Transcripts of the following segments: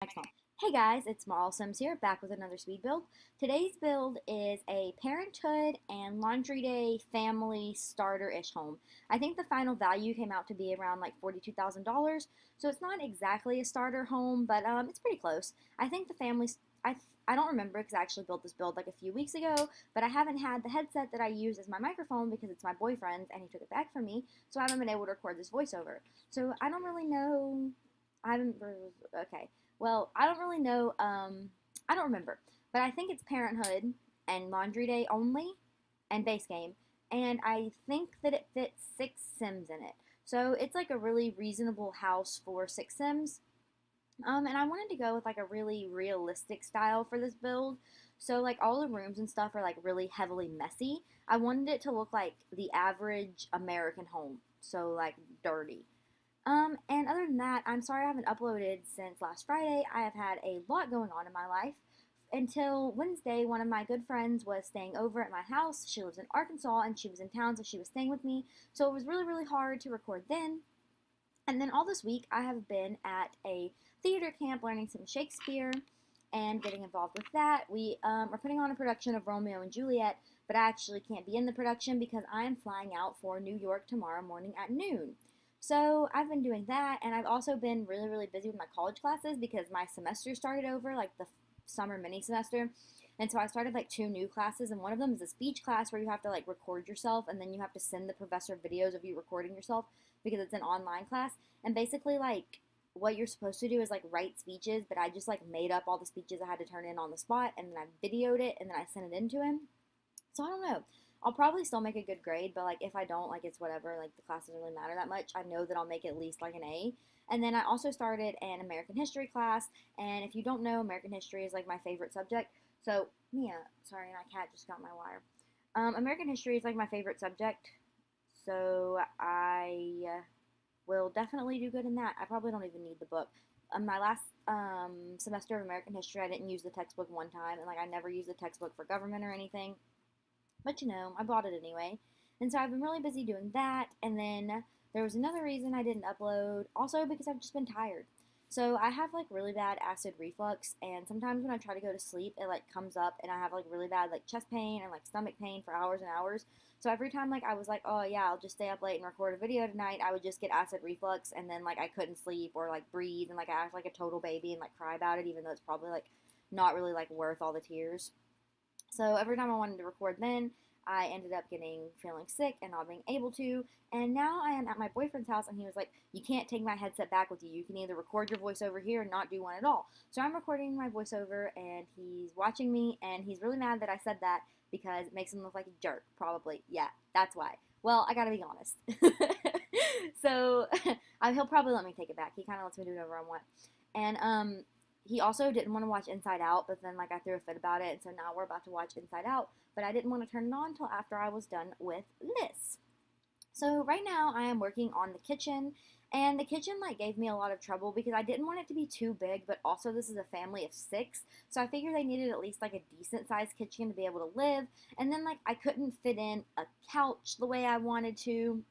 Next one. Hey guys, it's marlsims here, back with another speed build. Today's build is a Parenthood and Laundry Day family starter-ish home. I think the final value came out to be around like $42,000, so it's not exactly a starter home, but it's pretty close. I think the family, I don't remember because I actually built this build like a few weeks ago, but I haven't had the headset that I use as my microphone because it's my boyfriend's and he took it back from me, so I haven't been able to record this voiceover. So I don't really know. I haven't. Okay. Well, I don't really know. I don't remember, but I think it's Parenthood and Laundry Day only, and Basegame, and I think that it fits 6 Sims in it. So it's like a really reasonable house for 6 Sims. And I wanted to go with like a really realistic style for this build. So like all the rooms and stuff are like really heavily messy. I wanted it to look like the average American home. So like dirty. And other than that, I'm sorry I haven't uploaded since last Friday. I have had a lot going on in my life. Until Wednesday, one of my good friends was staying over at my house. She lives in Arkansas and she was in town, so she was staying with me. So it was really, really hard to record then. And then all this week, I have been at a theater camp learning some Shakespeare and getting involved with that. We are putting on a production of Romeo and Juliet, but I actually can't be in the production because I am flying out for New York tomorrow morning at noon. So I've been doing that, and I've also been really, really busy with my college classes because my semester started over, like the summer mini semester. And so I started like 2 new classes, and one of them is a speech class where you have to like record yourself, and then you have to send the professor videos of you recording yourself because it's an online class. And basically, like, what you're supposed to do is like write speeches, but I just like made up all the speeches I had to turn in on the spot, and then I videoed it, and then I sent it in to him. So I don't know. I'll probably still make a good grade, but like if I don't, like it's whatever. Like the class doesn't really matter that much. I know that I'll make at least like an A. And then I also started an American history class. And if you don't know, American history is like my favorite subject. So yeah, sorry, my cat just got my wire. American history is like my favorite subject. So I will definitely do good in that. I probably don't even need the book. My last semester of American history, I didn't use the textbook one time, and like I never used the textbook for government or anything. But you know, I bought it anyway. And so I've been really busy doing that. And then there was another reason I didn't upload, also because I've just been tired. So I have like really bad acid reflux, and sometimes when I try to go to sleep, it like comes up, and I have like really bad like chest pain and like stomach pain for hours and hours. So every time like I was like, oh yeah, I'll just stay up late and record a video tonight, I would just get acid reflux, and then like I couldn't sleep or like breathe, and like I act like a total baby and like cry about it, even though it's probably like not really like worth all the tears. So every time I wanted to record then, I ended up feeling sick and not being able to. And now I am at my boyfriend's house, and he was like, "You can't take my headset back with you. You can either record your voiceover here and not do one at all." So I'm recording my voiceover, and he's watching me, and he's really mad that I said that because it makes him look like a jerk. Probably, yeah, that's why. Well, I gotta be honest. So he'll probably let me take it back. He kind of lets me do whatever I want. And he also didn't want to watch Inside Out, but then like I threw a fit about it, and so now we're about to watch Inside Out, but I didn't want to turn it on until after I was done with this. So right now I am working on the kitchen, and the kitchen like gave me a lot of trouble because I didn't want it to be too big, but also this is a family of 6, so I figured they needed at least like a decent sized kitchen to be able to live, and then like I couldn't fit in a couch the way I wanted to.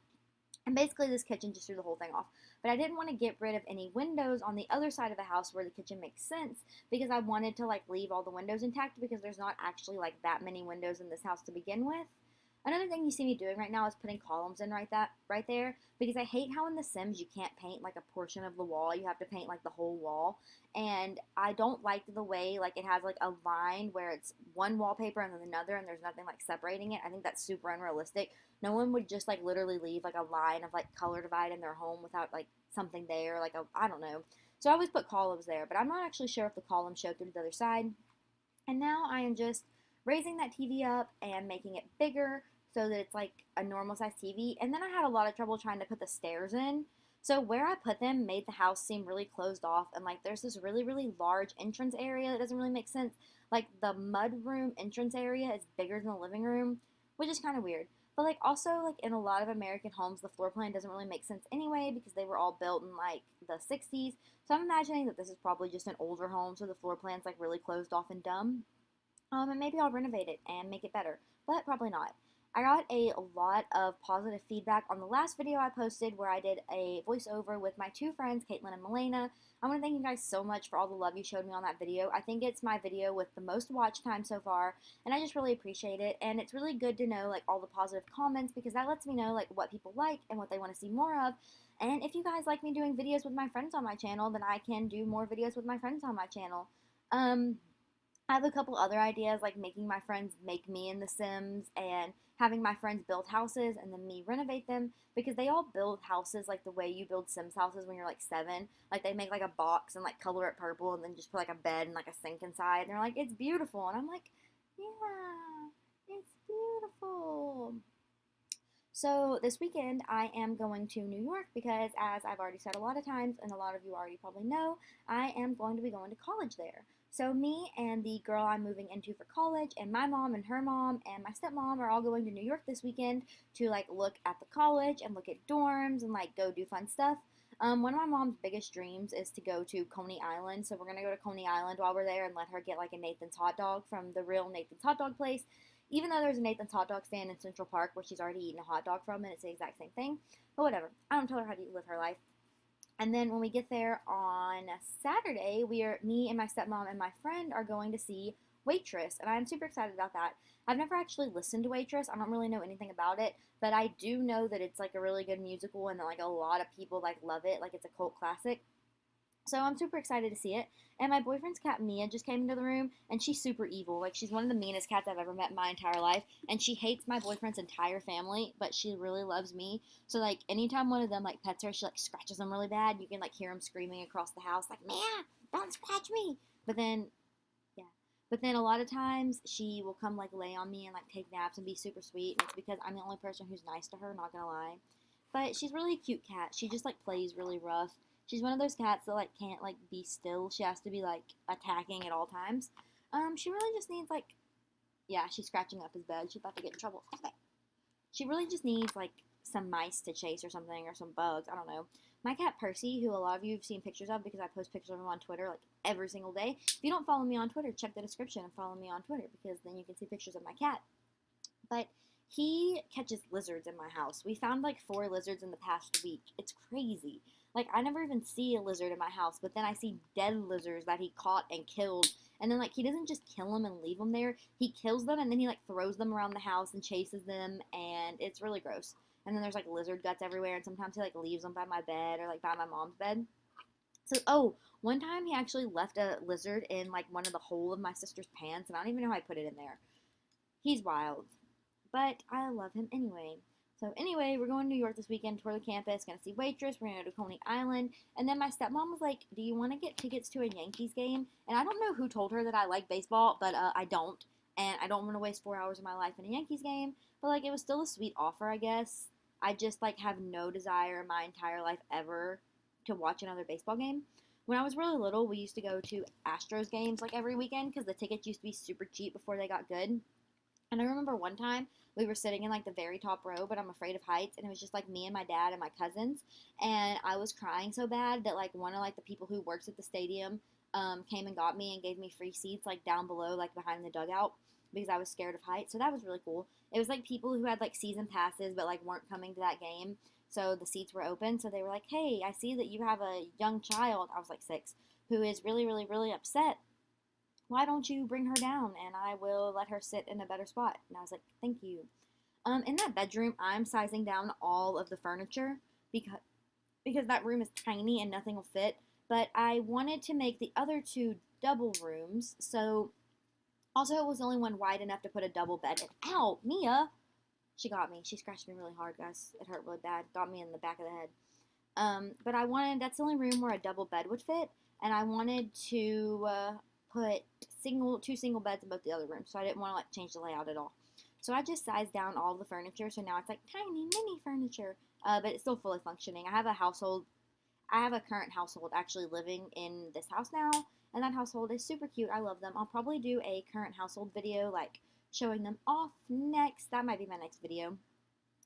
And basically this kitchen just threw the whole thing off. But I didn't want to get rid of any windows on the other side of the house where the kitchen makes sense because I wanted to like leave all the windows intact because there's not actually like that many windows in this house to begin with. Another thing you see me doing right now is putting columns in right there because I hate how in The Sims you can't paint like a portion of the wall. You have to paint like the whole wall. And I don't like the way like it has like a line where it's one wallpaper and then another and there's nothing like separating it. I think that's super unrealistic. No one would just like literally leave like a line of like color divide in their home without like something there, like a I don't know. So I always put columns there, but I'm not actually sure if the columns show through to the other side. And now I am just raising that TV up and making it bigger so that it's like a normal size TV. And then I had a lot of trouble trying to put the stairs in. So where I put them made the house seem really closed off, and like there's this really, really large entrance area that doesn't really make sense. Like the mud room entrance area is bigger than the living room, which is kind of weird. But like also like in a lot of American homes, the floor plan doesn't really make sense anyway because they were all built in like the 60s. So I'm imagining that this is probably just an older home, so the floor plan's like really closed off and dumb. And maybe I'll renovate it and make it better, but probably not. I got a lot of positive feedback on the last video I posted where I did a voiceover with my two friends, Caitlin and Milena. I want to thank you guys so much for all the love you showed me on that video. I think it's my video with the most watch time so far, and I just really appreciate it. And it's really good to know like all the positive comments because that lets me know like what people like and what they want to see more of. And if you guys like me doing videos with my friends on my channel, then I can do more videos with my friends on my channel. Um, I have a couple other ideas like making my friends make me in The Sims and having my friends build houses and then me renovate them because they all build houses like the way you build Sims houses when you're like 7. Like they make like a box and like color it purple and then just put like a bed and like a sink inside. And they're like, it's beautiful. And I'm like, yeah, it's beautiful. So this weekend I am going to New York because as I've already said a lot of times and a lot of you already probably know, I am going to be going to college there. So me and the girl I'm moving into for college and my mom and her mom and my stepmom are all going to New York this weekend to like look at the college and look at dorms and like go do fun stuff. One of my mom's biggest dreams is to go to Coney Island, so we're gonna go to Coney Island while we're there and let her get like a Nathan's hot dog from the real Nathan's hot dog place, even though there's a Nathan's hot dog stand in Central Park where she's already eaten a hot dog from and it's the exact same thing. But whatever. I don't tell her how to live her life. And then when we get there on Saturday, me and my stepmom and my friend are going to see Waitress, and I'm super excited about that. I've never actually listened to Waitress. I don't really know anything about it, but I do know that it's like a really good musical and that like a lot of people like love it. Like it's a cult classic. So I'm super excited to see it. And my boyfriend's cat Mia just came into the room, and she's super evil. Like she's one of the meanest cats I've ever met in my entire life, and she hates my boyfriend's entire family, but she really loves me. So like anytime one of them like pets her, she like scratches them really bad. You can like hear them screaming across the house like, "Mia, don't scratch me!" But then yeah. But then a lot of times she will come like lay on me and like take naps and be super sweet, and it's because I'm the only person who's nice to her, not gonna lie. But she's really a cute cat. She just like plays really rough. She's one of those cats that like can't like be still. She has to be like attacking at all times. She really just needs like yeah, she's scratching up his bed. She's about to get in trouble. Okay. She really just needs like some mice to chase or something or some bugs. I don't know. My cat Percy, who a lot of you have seen pictures of because I post pictures of him on Twitter like every single day. If you don't follow me on Twitter, check the description and follow me on Twitter because then you can see pictures of my cat. But he catches lizards in my house. We found like 4 lizards in the past week. It's crazy. Like I never even see a lizard in my house, but then I see dead lizards that he caught and killed. And then like he doesn't just kill them and leave them there. He kills them and then he like throws them around the house and chases them, and it's really gross. And then there's like lizard guts everywhere, and sometimes he like leaves them by my bed or like by my mom's bed. So, oh, one time he actually left a lizard in like one of the hole of my sister's pants, and I don't even know how I put it in there. He's wild, but I love him anyway. So anyway, we're going to New York this weekend, tour the campus, gonna see Waitress, we're gonna go to Coney Island, and then my stepmom was like, do you want to get tickets to a Yankees game? And I don't know who told her that I like baseball, but I don't, and I don't want to waste 4 hours of my life in a Yankees game, but like it was still a sweet offer, I guess. I just like have no desire in my entire life ever to watch another baseball game. When I was really little, we used to go to Astros games like every weekend because the tickets used to be super cheap before they got good. And I remember one time we were sitting in like the very top row, but I'm afraid of heights, and it was just like me and my dad and my cousins, and I was crying so bad that like one of like the people who works at the stadium came and got me and gave me free seats like down below, like behind the dugout, because I was scared of heights. So that was really cool. It was like people who had like season passes but like weren't coming to that game, so the seats were open. So they were like, "Hey, I see that you have a young child." I was like 6, who is really, really, really upset. Why don't you bring her down and I will let her sit in a better spot? And I was like, thank you. In that bedroom, I'm sizing down all of the furniture because that room is tiny and nothing will fit. But I wanted to make the other 2 double rooms, so also it was the only one wide enough to put a double bed in. Ow, Mia! She got me. She scratched me really hard, guys. It hurt really bad. Got me in the back of the head. But I wanted, that's the only room where a double bed would fit, and I wanted to put 2 single beds in both the other rooms, so I didn't want to like change the layout at all. So I just sized down all the furniture, so now it's like tiny mini furniture, but it's still fully functioning. I have a current household actually living in this house now, and that household is super cute. I love them. I'll probably do a current household video, like showing them off next. That might be my next video.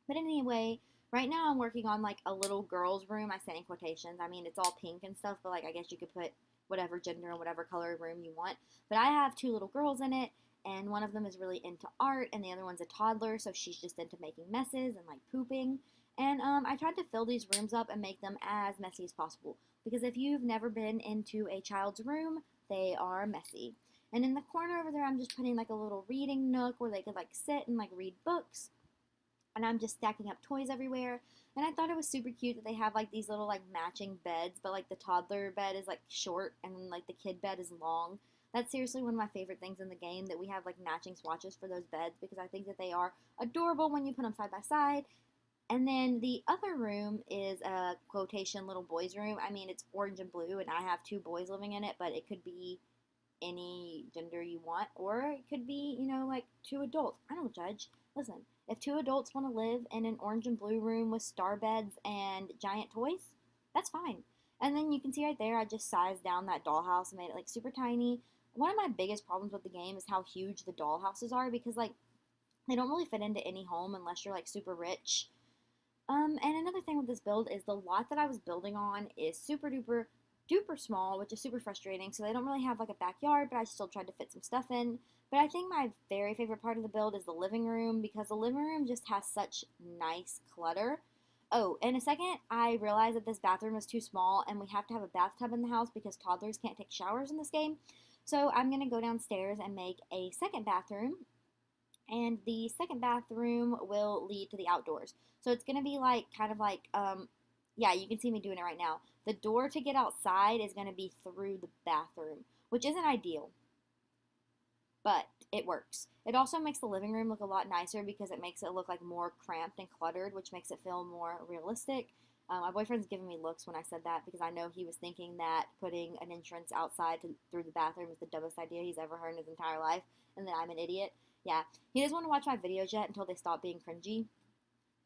But anyway, right now I'm working on like a little girl's room. I say in quotations. I mean, it's all pink and stuff, but like I guess you could put whatever gender and whatever color room you want. But I have 2 little girls in it, and one of them is really into art, and the other one's a toddler, so she's just into making messes and like pooping. And I tried to fill these rooms up and make them as messy as possible because if you've never been into a child's room, they are messy. And in the corner over there, I'm just putting like a little reading nook where they could like sit and like read books. And I'm just stacking up toys everywhere. And I thought it was super cute that they have like these little like matching beds, but like the toddler bed is like short and then like the kid bed is long. That's seriously one of my favorite things in the game, that we have like matching swatches for those beds because I think that they are adorable when you put them side by side. And then the other room is a quotation little boys room. I mean, it's orange and blue, and I have two boys living in it, but it could be any gender you want, or it could be, like two adults. I don't judge. Listen, if two adults want to live in an orange and blue room with star beds and giant toys, that's fine. And then you can see right there, I just sized down that dollhouse and made it like super tiny. One of my biggest problems with the game is how huge the dollhouses are because like they don't really fit into any home unless you're like super rich. And another thing with this build is the lot that I was building on is super duper duper small, which is super frustrating. So they don't really have like a backyard, but I still tried to fit some stuff in. But I think my very favorite part of the build is the living room because the living room just has such nice clutter. Oh, in a second, I realized that this bathroom is too small and we have to have a bathtub in the house because toddlers can't take showers in this game. So I'm going to go downstairs and make a second bathroom, and the second bathroom will lead to the outdoors. So it's going to be like kind of like yeah, you can see me doing it right now. The door to get outside is going to be through the bathroom, which isn't ideal, but it works. It also makes the living room look a lot nicer because it makes it look like more cramped and cluttered, which makes it feel more realistic. My boyfriend's giving me looks when I said that because I know he was thinking that putting an entrance outside through the bathroom is the dumbest idea he's ever heard in his entire life, and that I'm an idiot. Yeah, he doesn't want to watch my videos yet until they stop being cringy,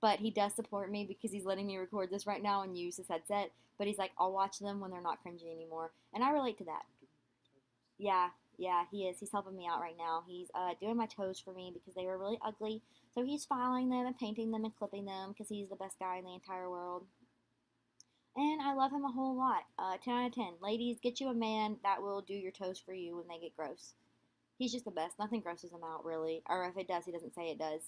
but he does support me because he's letting me record this right now and use his headset. But he's like, I'll watch them when they're not cringy anymore, and I relate to that. Yeah, yeah, he is. He's helping me out right now. He's doing my toes for me because they were really ugly. So he's filing them and painting them and clipping them because he's the best guy in the entire world. And I love him a whole lot. 10 out of 10. Ladies, get you a man that will do your toes for you when they get gross. He's just the best. Nothing grosses him out, really. Or if it does, he doesn't say it does.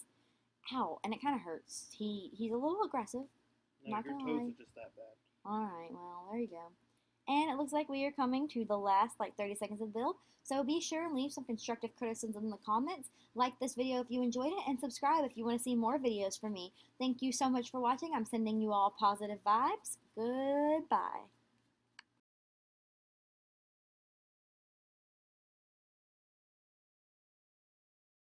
Ow, and it kind of hurts. He's a little aggressive. No, Not your gonna toes lie. are just that bad. Alright, well, there you go. And it looks like we are coming to the last like 30 seconds of the build. So be sure and leave some constructive criticism in the comments. Like this video if you enjoyed it, and subscribe if you want to see more videos from me. Thank you so much for watching. I'm sending you all positive vibes. Goodbye.